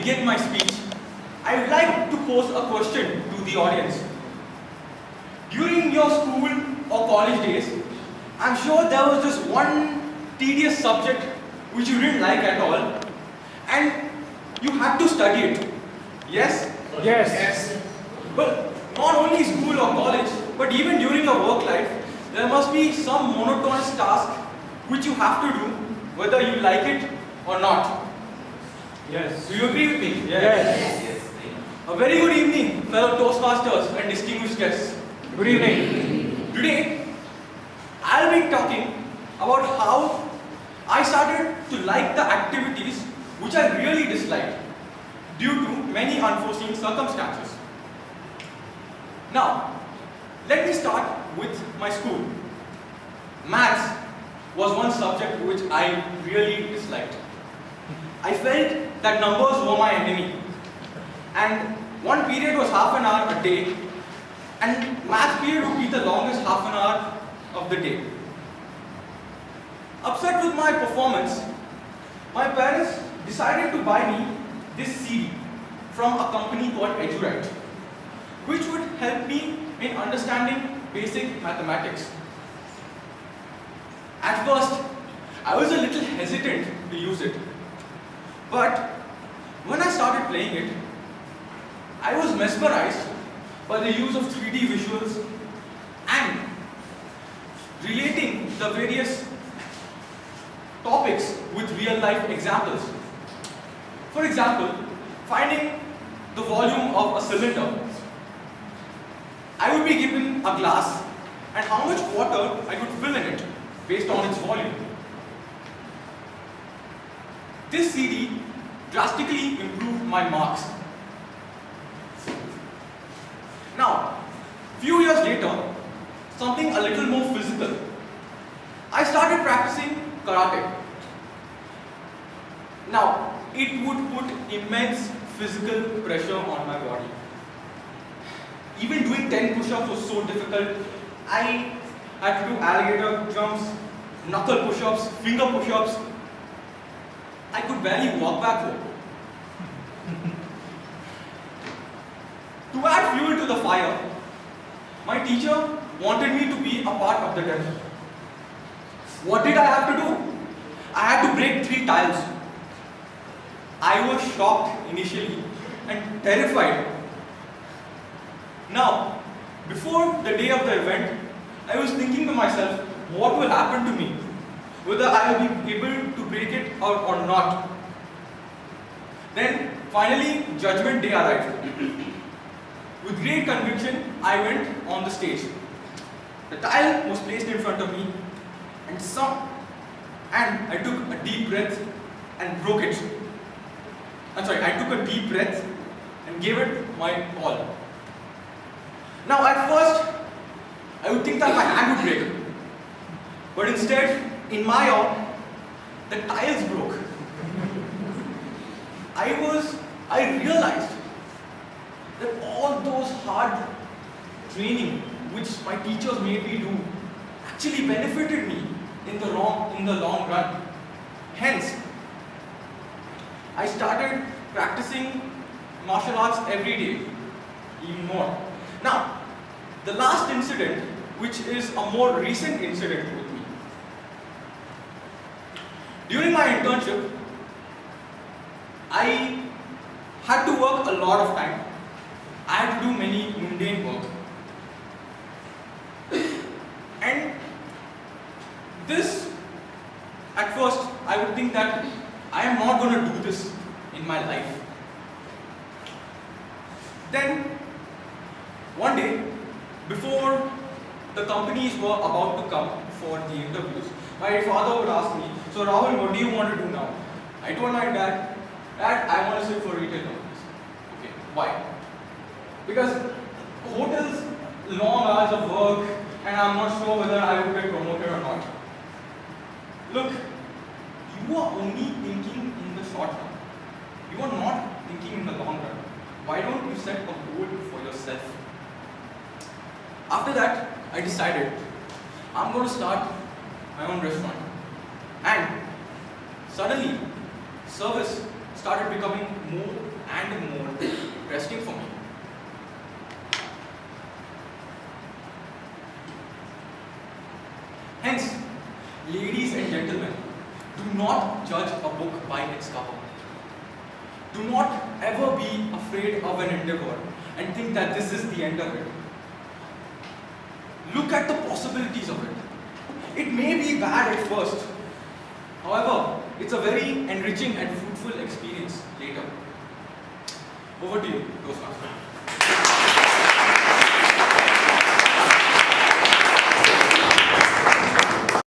begin my speech, I would like to pose a question to the audience. During your school or college days, I'm sure there was this one tedious subject which you didn't like at all, and you had to study it. Yes? Yes. Well, not only school or college, but even during your work life, there must be some monotonous task which you have to do, whether you like it or not. Yes. Do you agree with me? Yes. A very good evening, fellow Toastmasters and distinguished guests. Good evening. Today, I'll be talking about how I started to like the activities which I really disliked due to many unforeseen circumstances. Now, let me start with my school. Maths was one subject which I really disliked. I felt that numbers were my enemy, and one period was half an hour a day, and math period would be the longest half an hour of the day. Upset with my performance, my parents decided to buy me this CD from a company called Edurite, which would help me in understanding basic mathematics. At first, I was a little hesitant to use it, but when I started playing it, I was mesmerized by the use of 3D visuals and relating the various topics with real life examples. For example, finding the volume of a cylinder. I would be given a glass and how much water I could fill in it based on its volume. This CD drastically improved my marks. Now, few years later, something a little more physical. I started practicing karate. Now, it would put immense physical pressure on my body. Even doing 10 push-ups was so difficult. I had to do alligator jumps, knuckle push-ups, finger push-ups. I could barely walk back home. To add fuel to the fire, my teacher wanted me to be a part of the demo. What did I have to do? I had to break 3 tiles. I was shocked initially and terrified. Now, before the day of the event, I was thinking to myself, what will happen to me? Whether I will be able to break it or not. Then, finally, judgment day arrived. With great conviction, I went on the stage. The tile was placed in front of me, and I took a deep breath and broke it. I took a deep breath and gave it my all. Now, at first, I would think that my hand would break. But instead, in my awe, the tiles broke. I realized that all those hard training which my teachers made me do actually benefited me in the long run. Hence, I started practicing martial arts every day, even more. Now, the last incident, which is a more recent incident with me. During my internship, I had to work a lot of time. I had to do many mundane work. And this, at first, I would think that I am not going to do this in my life. Then, one day, before the companies were about to come for the interviews, my father would ask me, "So Rahul, what do you want to do now?" I told my dad, "Dad, I want to sit for retail companies." Okay, why? Because hotels, long hours of work, and I'm not sure whether I would get promoted or not. Look, you are only thinking in the short run. You are not thinking in the long run. Why don't you set a goal for yourself? After that, I decided I'm going to start my own restaurant. And suddenly, service started becoming more and more interesting for me. Hence, ladies and gentlemen, do not judge a book by its cover. Do not ever be afraid of an endeavor and think that this is the end of it. Look at the possibilities of it. It may be bad at first. However, it's a very enriching and fruitful experience later. Over to you, Toastmaster.